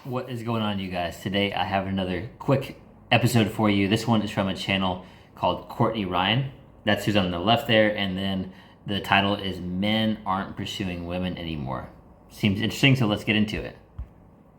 What is going on, you guys? Today I have another quick episode for you. This one is from a channel called Courtney Ryan. That's who's on the left there, and then the title is Men Aren't Pursuing Women Anymore. Seems interesting, so let's get into it.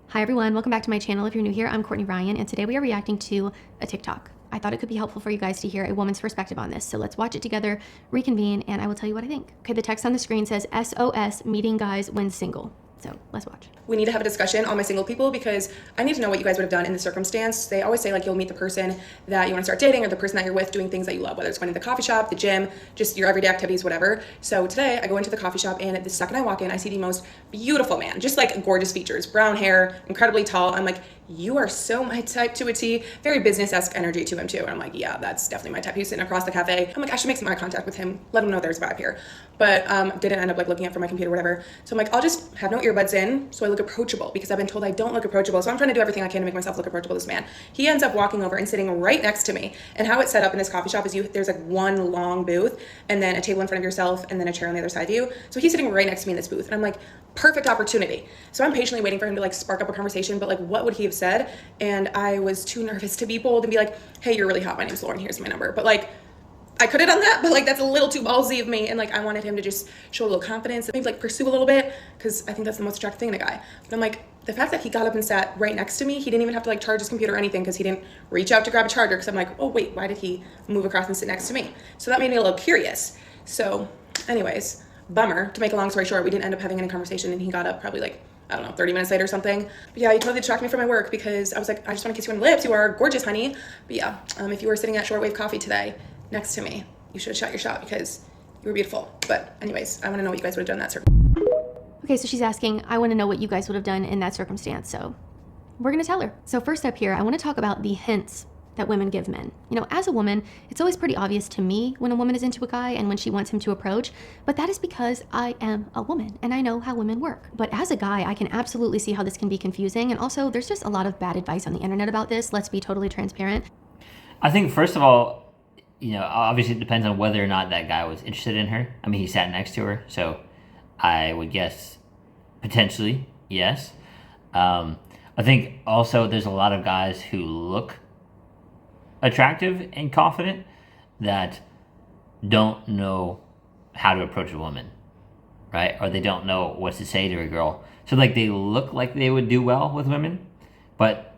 Hi everyone, welcome back to my channel. If you're new here, I'm Courtney Ryan, and today we are reacting to a TikTok. I thought it could be helpful for you guys to hear a woman's perspective on this, so let's watch it together, reconvene, and I will tell you what I think. Okay, the text on the screen says SOS, meeting guys when single. So let's watch. We need to have a discussion on my single people because I need to know what you guys would have done in the circumstance. They always say like you'll meet the person that you want to start dating or the person that you're with doing things that you love, whether it's going to the coffee shop, the gym, just your everyday activities, whatever. So today I go into the coffee shop and the second I walk in, I see the most beautiful man, just like gorgeous features, brown hair, incredibly tall. I'm like, you are so my type to a T. Very business-esque energy to him too. And I'm like, yeah, that's definitely my type. He's sitting across the cafe. I'm like, I should make some eye contact with him, let him know there's a vibe here. But didn't end up like looking up for my computer or whatever. So I'm like, I'll just have no earbuds in so I look approachable because I've been told I don't look approachable. So I'm trying to do everything I can to make myself look approachable to this man. He ends up walking over and sitting right next to me. And how it's set up in this coffee shop is there's like one long booth and then a table in front of yourself and then a chair on the other side of you. So he's sitting right next to me in this booth. And I'm like, perfect opportunity. So I'm patiently waiting for him to like spark up a conversation, but like what would he have said? And I was too nervous to be bold and be like, hey, you're really hot. My name's Lauren. Here's my number. But like, I could have done that, but like that's a little too ballsy of me. And like I wanted him to just show a little confidence, maybe like pursue a little bit, because I think that's the most attractive thing in a guy. But I'm like, the fact that he got up and sat right next to me, he didn't even have to like charge his computer or anything because he didn't reach out to grab a charger. Because I'm like, oh wait, why did he move across and sit next to me? So that made me a little curious. So anyways, bummer. To make a long story short, we didn't end up having any conversation and he got up probably like, I don't know, 30 minutes later or something. But yeah, he totally distracted me from my work because I was like, I just want to kiss you on the lips. You are gorgeous, honey. But yeah, if you were sitting at Shortwave Coffee today next to me, you should have shot your shot because you were beautiful. But anyways, I want to know what you guys would have done in that circumstance. Okay, so she's asking, I want to know what you guys would have done in that circumstance. So we're going to tell her. So first up here, I want to talk about the hints that women give men. You know, as a woman, it's always pretty obvious to me when a woman is into a guy and when she wants him to approach, but that is because I am a woman and I know how women work. But as a guy, I can absolutely see how this can be confusing. And also there's just a lot of bad advice on the internet about this. Let's be totally transparent. I think, first of all, you know, obviously it depends on whether or not that guy was interested in her. I mean, he sat next to her, so I would guess potentially yes. I think also there's a lot of guys who look attractive and confident that don't know how to approach a woman, right? Or they don't know what to say to a girl. So like they look like they would do well with women, but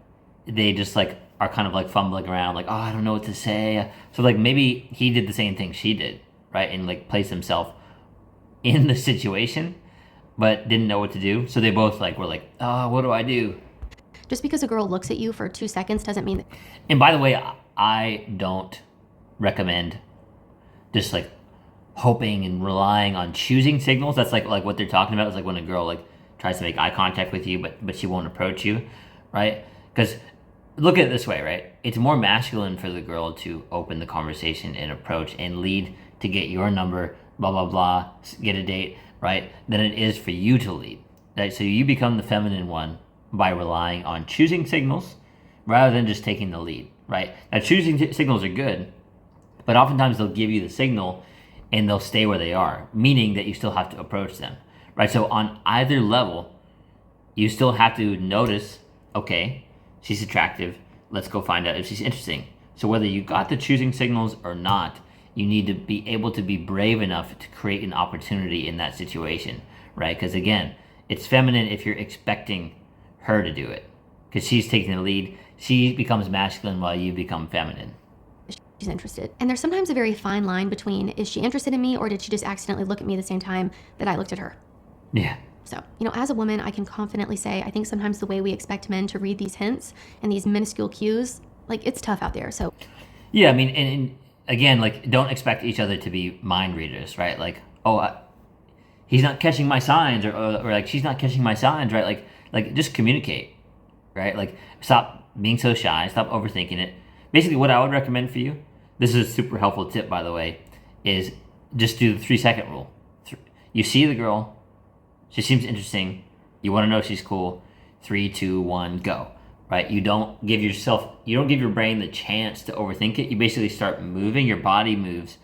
they just like are kind of like fumbling around like, oh, I don't know what to say. So like maybe he did the same thing she did, right? And like placed himself in the situation, but didn't know what to do. So they both like were like, oh, what do I do? Just because a girl looks at you for 2 seconds doesn't mean that. And by the way, I don't recommend just like hoping and relying on choosing signals. That's like what they're talking about is like when a girl like tries to make eye contact with you, but she won't approach you, right? Because look at it this way, right? It's more masculine for the girl to open the conversation and approach and lead to get your number, blah, blah, blah, get a date, right? Than it is for you to lead, right? So you become the feminine one by relying on choosing signals rather than just taking the lead, right? Now, choosing signals are good, but oftentimes they'll give you the signal and they'll stay where they are, meaning that you still have to approach them, right? So on either level, you still have to notice, okay, she's attractive, let's go find out if she's interesting. So whether you got the choosing signals or not, you need to be able to be brave enough to create an opportunity in that situation, right? Because again, it's feminine if you're expecting her to do it, because she's taking the lead. She becomes masculine while you become feminine. She's interested. And there's sometimes a very fine line between, is she interested in me or did she just accidentally look at me the same time that I looked at her? Yeah. So, you know, as a woman, I can confidently say, I think sometimes the way we expect men to read these hints and these minuscule cues, like it's tough out there. So yeah, I mean, and again, like don't expect each other to be mind readers, right? Like, oh, he's not catching my signs, or like she's not catching my signs, right? Like just communicate, right? Like stop being so shy, stop overthinking it. Basically, what I would recommend for you, this is a super helpful tip, by the way, is just do the 3-second rule. You see the girl, she seems interesting, you want to know if she's cool. 3, 2, 1, go. Right? You don't give your brain the chance to overthink it. You basically start moving. Your body moves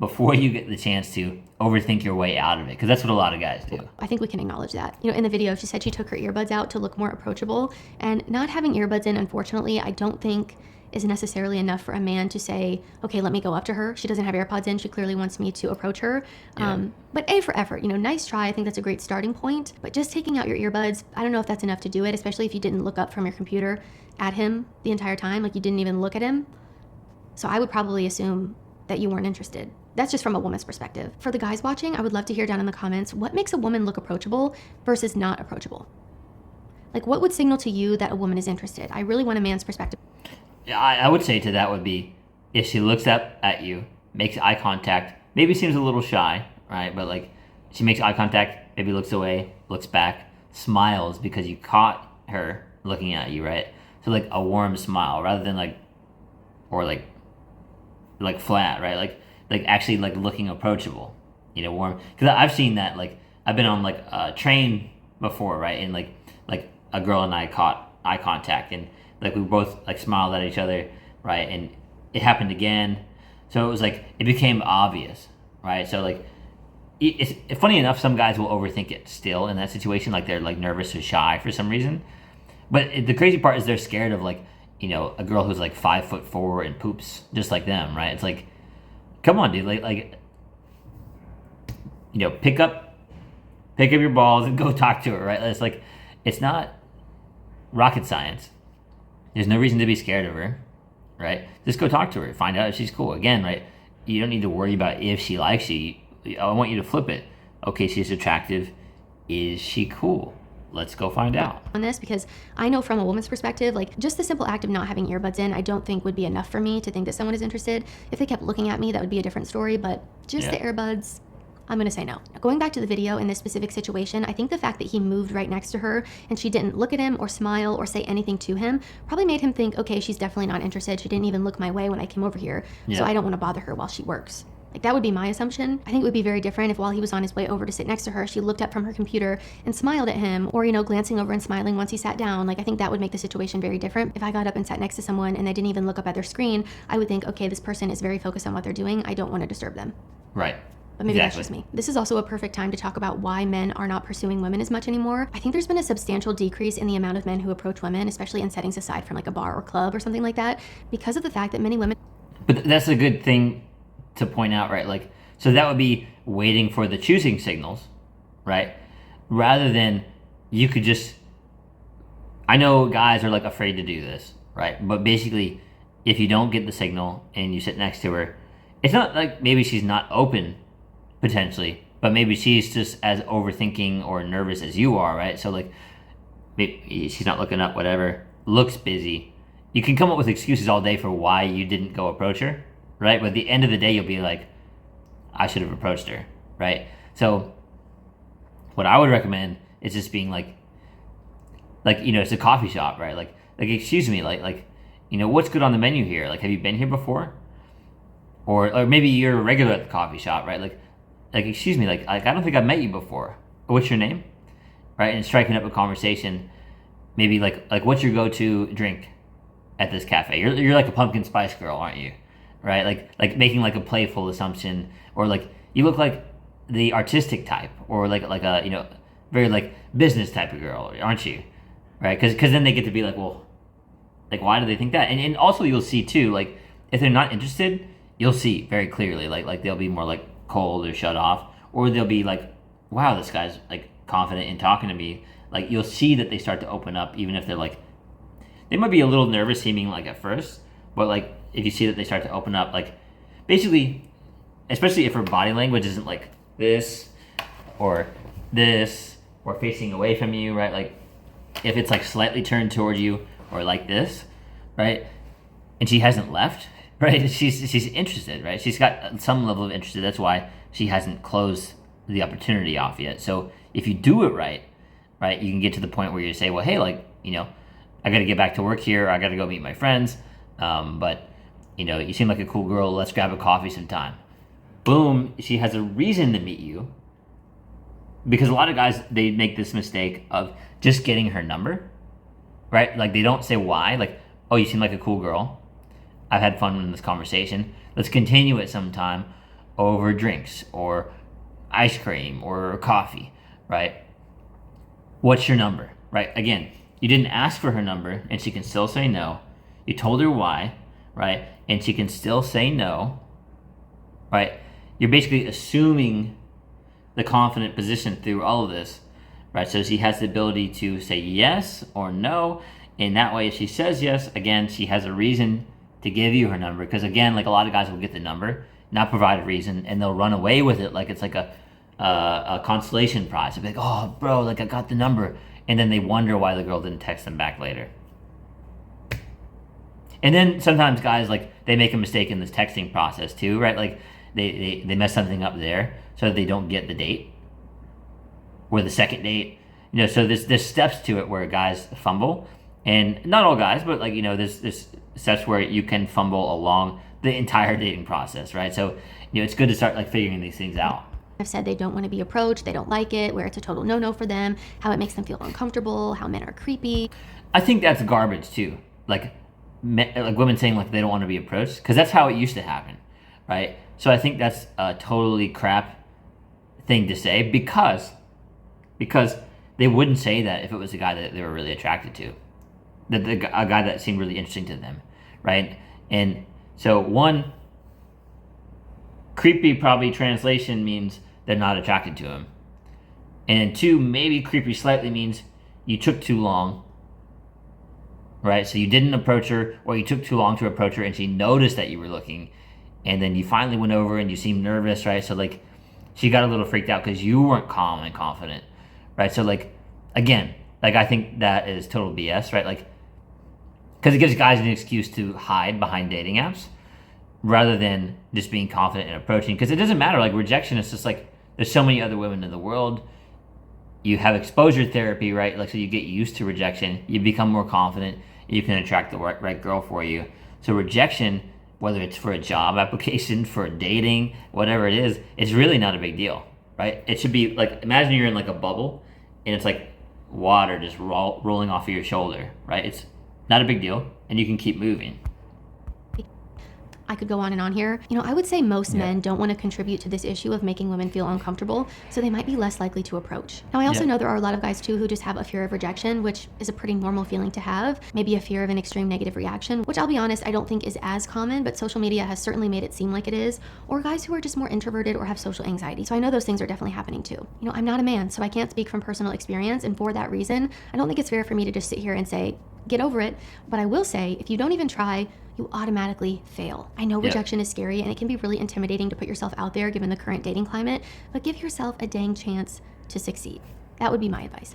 before you get the chance to overthink your way out of it, because that's what a lot of guys do. I think we can acknowledge that. In the video, she said she took her earbuds out to look more approachable, and not having earbuds in, unfortunately, I don't think is necessarily enough for a man to say, okay, let me go up to her. She doesn't have AirPods in. She clearly wants me to approach her. But A for effort, nice try. I think that's a great starting point. But just taking out your earbuds, I don't know if that's enough to do it, especially if you didn't look up from your computer at him the entire time, like you didn't even look at him. So I would probably assume that you weren't interested. That's just from a woman's perspective. For the guys watching, I would love to hear down in the comments, what makes a woman look approachable versus not approachable? Like, what would signal to you that a woman is interested? I really want a man's perspective. Yeah, I would say to that would be if she looks up at you, makes eye contact, maybe seems a little shy, right? But like she makes eye contact, maybe looks away, looks back, smiles because you caught her looking at you, right? So like a warm smile rather than like flat, right? Like actually like looking approachable, warm. Because I've seen that, like I've been on like a train before, right? And like a girl and I caught eye contact, and like we both like smiled at each other, right? And it happened again, so it was like it became obvious, right? So like it's funny enough, some guys will overthink it still in that situation, like they're like nervous or shy for some reason. But the crazy part is they're scared of like a girl who's like 5'4" and poops just like them, right? It's like, come on, dude, like pick up your balls and go talk to her, right? It's like it's not rocket science. There's no reason to be scared of her, right? Just go talk to her, find out if she's cool. Again, right? You don't need to worry about if she likes you. I want you to flip it. Okay, she's attractive. Is she cool? Let's go find out. On this, because I know from a woman's perspective, like just the simple act of not having earbuds in, I don't think would be enough for me to think that someone is interested. If they kept looking at me, that would be a different story, but just the earbuds, I'm going to say no. Going back to the video in this specific situation, I think the fact that he moved right next to her and she didn't look at him or smile or say anything to him probably made him think, okay, she's definitely not interested. She didn't even look my way when I came over here, so I don't want to bother her while she works. Like, that would be my assumption. I think it would be very different if while he was on his way over to sit next to her, she looked up from her computer and smiled at him, or, glancing over and smiling once he sat down. Like, I think that would make the situation very different. If I got up and sat next to someone and they didn't even look up at their screen, I would think, okay, this person is very focused on what they're doing. I don't want to disturb them. Right. But maybe that's just me. This is also a perfect time to talk about why men are not pursuing women as much anymore. I think there's been a substantial decrease in the amount of men who approach women, especially in settings aside from like a bar or club or something like that, because of the fact that many women... But that's a good thing to point out, right? Like, so that would be waiting for the choosing signals, right? Rather than you could just... I know guys are like afraid to do this, right? But basically, if you don't get the signal and you sit next to her, it's not like maybe she's not open potentially, but maybe she's just as overthinking or nervous as you are, right? So like maybe she's not looking up, whatever, looks busy. You can come up with excuses all day for why you didn't go approach her, right? But at the end of the day, you'll be like, I should have approached her, right? So what I would recommend is just being like it's a coffee shop, right? Like excuse me, like what's good on the menu here? Like, have you been here before? Or maybe you're a regular at the coffee shop, right? Like excuse me, like I don't think I've met you before. What's your name? Right? And striking up a conversation. Maybe like what's your go-to drink at this cafe? You're like a pumpkin spice girl, aren't you? Right? Like making like a playful assumption, or like you look like the artistic type, or like a very like business type of girl, aren't you? Right? Because then they get to be like, well, like why do they think that? And also you'll see too, like if they're not interested, you'll see very clearly, like they'll be more like cold or shut off, or they'll be like, wow, this guy's like confident in talking to me. Like you'll see that they start to open up, even if they're like, they might be a little nervous seeming like at first, but like if you see that they start to open up, like basically, especially if her body language isn't like this or facing away from you, right? Like if it's like slightly turned toward you or like this, right? And she hasn't left, right? She's interested, right? She's got some level of interest. That's why she hasn't closed the opportunity off yet. So if you do it right, you can get to the point where you say, well, hey, like, I got to get back to work here. I got to go meet my friends. But, you seem like a cool girl. Let's grab a coffee sometime. Boom. She has a reason to meet you. Because a lot of guys, they make this mistake of just getting her number, right? Like they don't say why. Like, oh, you seem like a cool girl. I've had fun in this conversation. Let's continue it sometime. over drinks or ice cream or coffee, right? What's your number, right? Again, you didn't ask for her number and she can still say no. You told her why, right? And she can still say no, right? You're basically assuming the confident position through all of this, right? So she has the ability to say yes or no. And that way, if she says yes, again, she has a reason to give you her number. Because again, like a lot of guys will get the number, not provide a reason, and they'll run away with it like it's like a consolation prize. They'll be like, oh, bro, like I got the number. And then they wonder why the girl didn't text them back later. And then sometimes guys, like, they make a mistake in this texting process too, right? Like, they mess something up there so that they don't get the date or the second date. You know, so there's steps to it where guys fumble. And not all guys, but like, you know, there's steps where you can fumble along the entire dating process, right? So, you know, it's good to start like figuring these things out. Have said they don't want to be approached, they don't like it, where it's a total no-no for them, how it makes them feel uncomfortable, how men are creepy. I think that's garbage too. Like women saying like they don't want to be approached, because that's how it used to happen, right? So I think that's a totally crap thing to say because they wouldn't say that if it was a guy that they were really attracted to, a guy that seemed really interesting to them, right? And so one, creepy probably translation means they're not attracted to him. And two, maybe creepy slightly means you took too long, right? So you didn't approach her, or you took too long to approach her and she noticed that you were looking, and then you finally went over and you seemed nervous, right? So like she got a little freaked out because you weren't calm and confident, right? So like, again, like I think that is total BS, right? Like, because it gives guys an excuse to hide behind dating apps rather than just being confident and approaching. Because it doesn't matter, like rejection is just like, there's so many other women in the world. You have exposure therapy, right? Like, so you get used to rejection, you become more confident, you can attract the right girl for you. So rejection, whether it's for a job application, for dating, whatever it is, it's really not a big deal, right? It should be like, imagine you're in like a bubble and it's like water just rolling off of your shoulder, right? It's not a big deal and you can keep moving. I could go on and on here. You know, I would say most men don't want to contribute to this issue of making women feel uncomfortable, so they might be less likely to approach. Now, I also know there are a lot of guys too who just have a fear of rejection, which is a pretty normal feeling to have. Maybe a fear of an extreme negative reaction, which I'll be honest, I don't think is as common, but social media has certainly made it seem like it is. Or guys who are just more introverted or have social anxiety. So I know those things are definitely happening too. You know, I'm not a man, so I can't speak from personal experience, and for that reason, I don't think it's fair for me to just sit here and say, get over it. But I will say, if you don't even try, you automatically fail. I know rejection is scary and it can be really intimidating to put yourself out there given the current dating climate, but give yourself a dang chance to succeed. That would be my advice.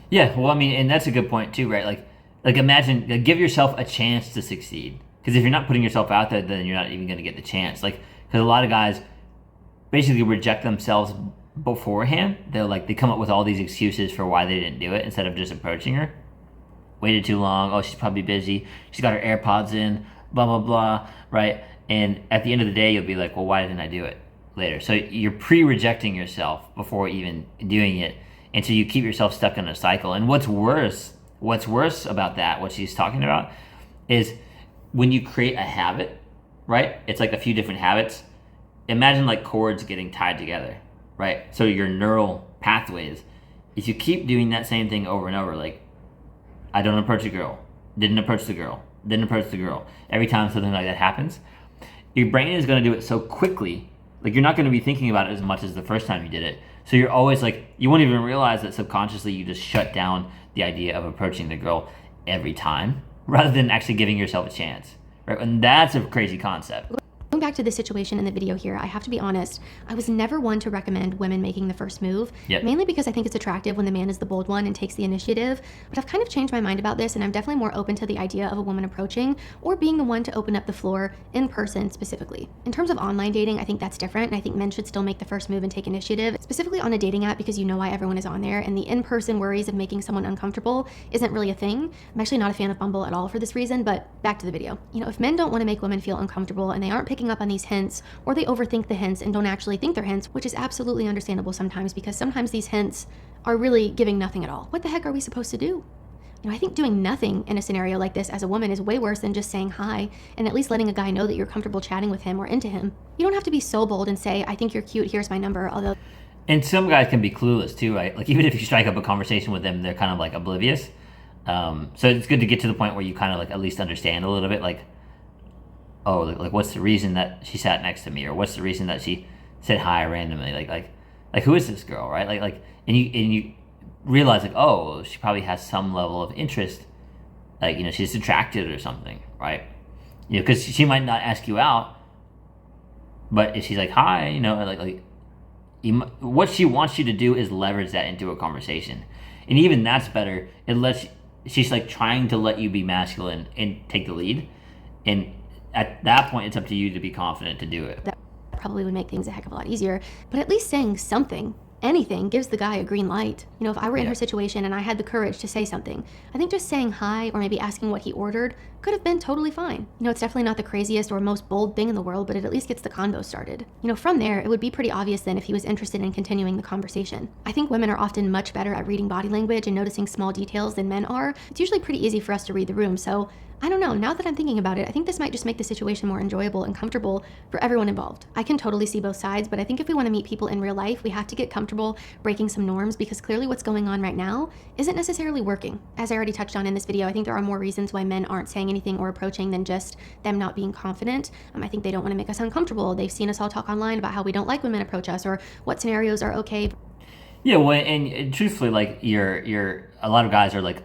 Yeah, well, I mean, and that's a good point too, right? Like imagine, like, give yourself a chance to succeed. Because if you're not putting yourself out there, then you're not even going to get the chance. Like, because a lot of guys basically reject themselves beforehand. They come up with all these excuses for why they didn't do it instead of just approaching her. Waited too long. Oh, she's probably busy. She's got her AirPods in, blah, blah, blah, right? And at the end of the day, you'll be like, well, why didn't I do it later? So you're pre-rejecting yourself before even doing it. And so you keep yourself stuck in a cycle. And what's worse about that, what she's talking about, is when you create a habit, right? It's like a few different habits. Imagine like cords getting tied together, right? So your neural pathways, if you keep doing that same thing over and over, like, I don't approach a girl, didn't approach the girl, didn't approach the girl. Every time something like that happens, your brain is going to do it so quickly, like you're not going to be thinking about it as much as the first time you did it. So you're always like, you won't even realize that subconsciously you just shut down the idea of approaching the girl every time, rather than actually giving yourself a chance, right? And that's a crazy concept. Going back to the situation in the video here, I have to be honest, I was never one to recommend women making the first move, mainly because I think it's attractive when the man is the bold one and takes the initiative, but I've kind of changed my mind about this, and I'm definitely more open to the idea of a woman approaching or being the one to open up the floor in person specifically. In terms of online dating, I think that's different, and I think men should still make the first move and take initiative, specifically on a dating app, because you know why everyone is on there, and the in-person worries of making someone uncomfortable isn't really a thing. I'm actually not a fan of Bumble at all for this reason, but back to the video. You know, if men don't want to make women feel uncomfortable and they aren't picking up on these hints, or they overthink the hints and don't actually think they're hints, which is absolutely understandable sometimes, because sometimes these hints are really giving nothing at all. What the heck are we supposed to do? I think doing nothing in a scenario like this as a woman is way worse than just saying hi and at least letting a guy know that you're comfortable chatting with him or into him. You don't have to be so bold and say, I think you're cute, here's my number, although... And some guys can be clueless too, right? Like even if you strike up a conversation with them, they're kind of like oblivious. So it's good to get to the point where you kind of like at least understand a little bit, like, oh, like what's the reason that she sat next to me, or what's the reason that she said hi randomly, like who is this girl, right? And you realize like, oh, she probably has some level of interest, like she's attracted or something, right? Because she might not ask you out, but if she's like hi, what she wants you to do is leverage that into a conversation, and even that's better unless she's like trying to let you be masculine and take the lead, and at that point it's up to you to be confident to do it. That probably would make things a heck of a lot easier, but at least saying something, anything, gives the guy a green light. If I were in her situation and I had the courage to say something, I think just saying hi or maybe asking what he ordered could have been totally fine. It's definitely not the craziest or most bold thing in the world, but it at least gets the convo started. From there, it would be pretty obvious then if he was interested in continuing the conversation. I think women are often much better at reading body language and noticing small details than men are. It's usually pretty easy for us to read the room, so I don't know, now that I'm thinking about it, I think this might just make the situation more enjoyable and comfortable for everyone involved. I can totally see both sides, but I think if we want to meet people in real life, we have to get comfortable breaking some norms, because clearly what's going on right now isn't necessarily working. As I already touched on in this video, I think there are more reasons why men aren't saying anything or approaching than just them not being confident. I think they don't want to make us uncomfortable. They've seen us all talk online about how we don't like women approach us or what scenarios are okay. Yeah, well, and truthfully, like you're a lot of guys are like,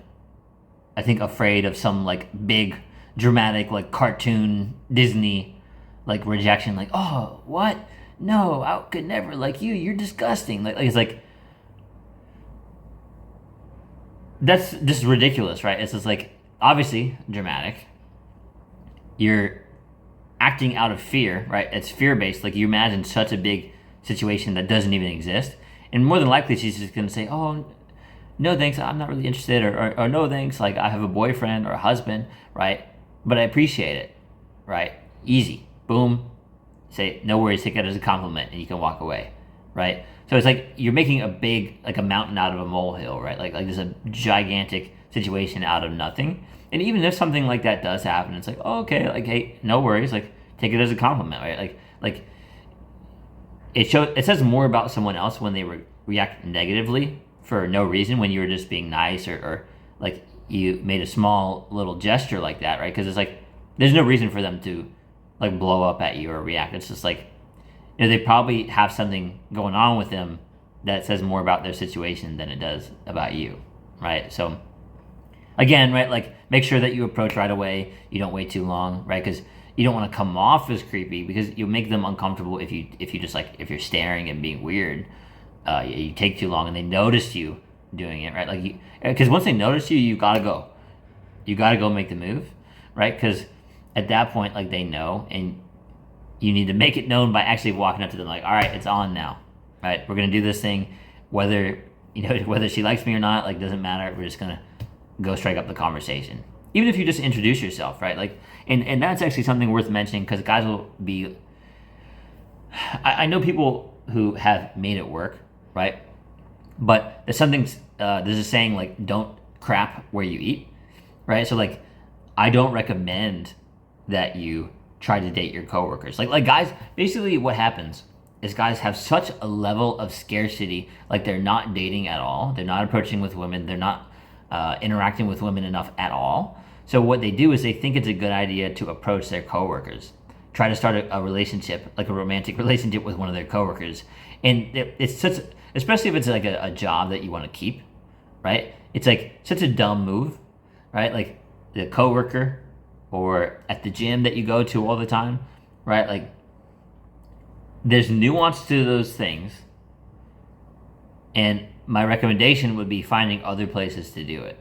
I think, afraid of some like big dramatic like cartoon Disney like rejection, like, oh, what, no, I could never like you're disgusting, like it's like, that's just ridiculous, right? It's just like, obviously dramatic, you're acting out of fear, right? It's fear-based. Like you imagine such a big situation that doesn't even exist, and more than likely she's just gonna say, oh, no thanks, I'm not really interested, or no thanks, like I have a boyfriend or a husband, right? But I appreciate it, right? Easy, boom, say no worries, take it as a compliment, and you can walk away, right? So it's like you're making a big, like a mountain out of a molehill, right? Like there's a gigantic situation out of nothing. And even if something like that does happen, it's like, oh, okay, like, hey, no worries, like take it as a compliment, right? Like it says more about someone else when they react negatively for no reason, when you were just being nice, or like you made a small little gesture like that, right? Because it's like there's no reason for them to like blow up at you or react. It's just like, they probably have something going on with them that says more about their situation than it does about you, right? So again, right, like make sure that you approach right away. You don't wait too long, right? Because you don't want to come off as creepy, because you make them uncomfortable if you just like, if you're staring and being weird. You take too long and they notice you doing it, right? Like, because once they notice you, you gotta go make the move, right? Because at that point, like, they know, and you need to make it known by actually walking up to them, like, all right, it's on now, right? We're gonna do this thing, whether she likes me or not, like, doesn't matter. We're just gonna go strike up the conversation, even if you just introduce yourself, right? Like, and that's actually something worth mentioning, because guys will be, I know people who have made it work, right? But there's a saying, like, don't crap where you eat, right? So like, I don't recommend that you try to date your coworkers. Like guys, basically what happens is guys have such a level of scarcity, like they're not dating at all, they're not approaching with women, they're not interacting with women enough at all. So what they do is they think it's a good idea to approach their coworkers, try to start a relationship, like a romantic relationship with one of their coworkers. And it's such, especially if it's like a job that you want to keep, right? It's like such a dumb move, right? Like the coworker, or at the gym that you go to all the time, right? Like there's nuance to those things, and my recommendation would be finding other places to do it,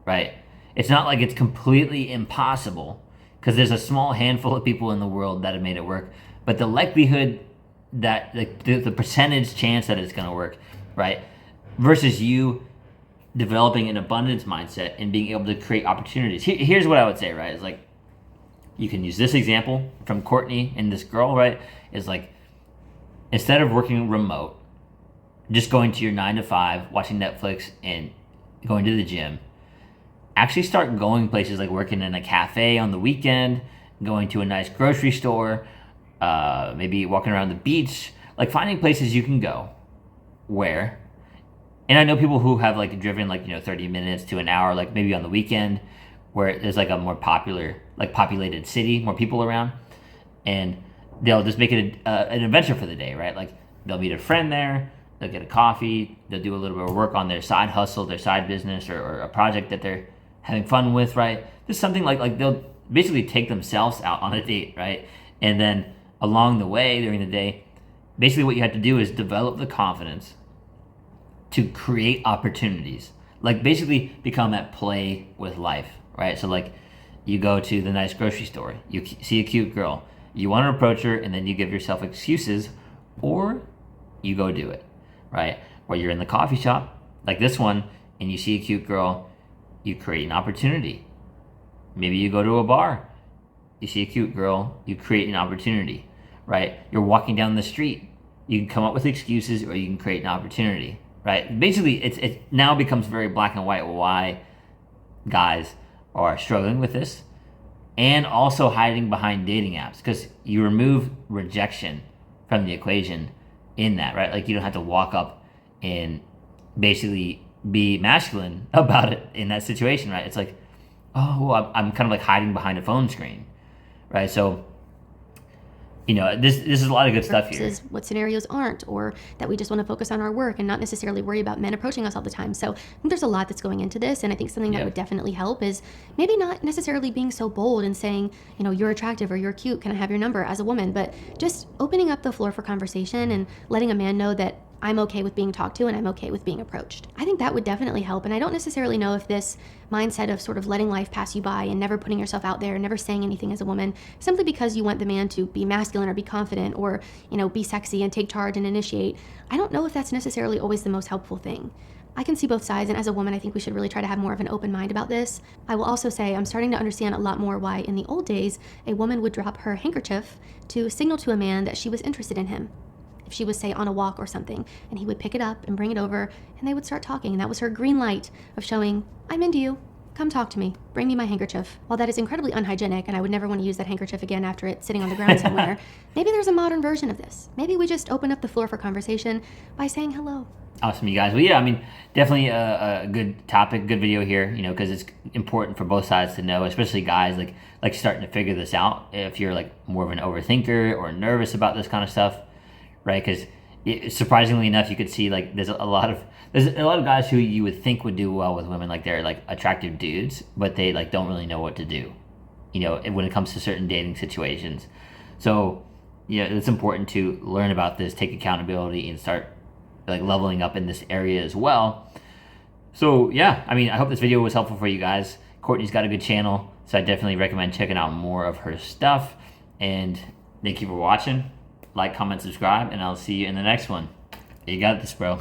right? It's not like it's completely impossible, because there's a small handful of people in the world that have made it work, but the likelihood that the percentage chance that it's going to work, right, versus you developing an abundance mindset and being able to create opportunities. Here's what I would say, right, is like, you can use this example from Courtney and this girl, right, is like, instead of working remote, just going to your 9 to 5, watching Netflix and going to the gym, actually start going places, like working in a cafe on the weekend, going to a nice grocery store, maybe walking around the beach, like finding places you can go where, and I know people who have like driven like, 30 minutes to an hour, like maybe on the weekend, where there's like a more popular, like populated city, more people around, and they'll just make it an adventure for the day, right? Like they'll meet a friend there, they'll get a coffee, they'll do a little bit of work on their side hustle, their side business, or a project that they're having fun with, right? Just something like they'll basically take themselves out on a date, right? And then along the way during the day, basically what you have to do is develop the confidence to create opportunities, like basically become at play with life, right? So like you go to the nice grocery store, you see a cute girl, you want to approach her, and then you give yourself excuses, or you go do it, right? Or you're in the coffee shop like this one and you see a cute girl, you create an opportunity. Maybe you go to a bar, you see a cute girl, you create an opportunity, right? You're walking down the street, you can come up with excuses, or you can create an opportunity, right? Basically, it now becomes very black and white why guys are struggling with this, and also hiding behind dating apps, because you remove rejection from the equation in that, right? Like you don't have to walk up and basically be masculine about it in that situation, right? It's like, oh, well, I'm kind of like hiding behind a phone screen, right? So, this is a lot of good stuff here. Versus what scenarios aren't, or that we just want to focus on our work and not necessarily worry about men approaching us all the time. So I think there's a lot that's going into this, and I think something that would definitely help is maybe not necessarily being so bold and saying, you're attractive or you're cute, can I have your number, as a woman, but just opening up the floor for conversation and letting a man know that I'm okay with being talked to and I'm okay with being approached. I think that would definitely help. And I don't necessarily know if this mindset of sort of letting life pass you by and never putting yourself out there and never saying anything as a woman, simply because you want the man to be masculine or be confident or, be sexy and take charge and initiate, I don't know if that's necessarily always the most helpful thing. I can see both sides, and as a woman, I think we should really try to have more of an open mind about this. I will also say I'm starting to understand a lot more why in the old days a woman would drop her handkerchief to signal to a man that she was interested in him. If she was, say, on a walk or something, and he would pick it up and bring it over, and they would start talking, and that was her green light of showing, I'm into you, come talk to me, bring me my handkerchief. While that is incredibly unhygienic, and I would never want to use that handkerchief again after it's sitting on the ground somewhere, maybe there's a modern version of this. Maybe we just open up the floor for conversation by saying hello. Awesome, you guys. Well, yeah, definitely a good topic, good video here, because it's important for both sides to know, especially guys like starting to figure this out. If you're like more of an overthinker or nervous about this kind of stuff, right? Because surprisingly enough, you could see like there's a lot of guys who you would think would do well with women, like they're like attractive dudes, but they like don't really know what to do, when it comes to certain dating situations. So it's important to learn about this, take accountability, and start like leveling up in this area as well. So yeah, I hope this video was helpful for you guys. Courtney's got a good channel, so I definitely recommend checking out more of her stuff. And thank you for watching. Like, comment, subscribe, and I'll see you in the next one. You got this, bro.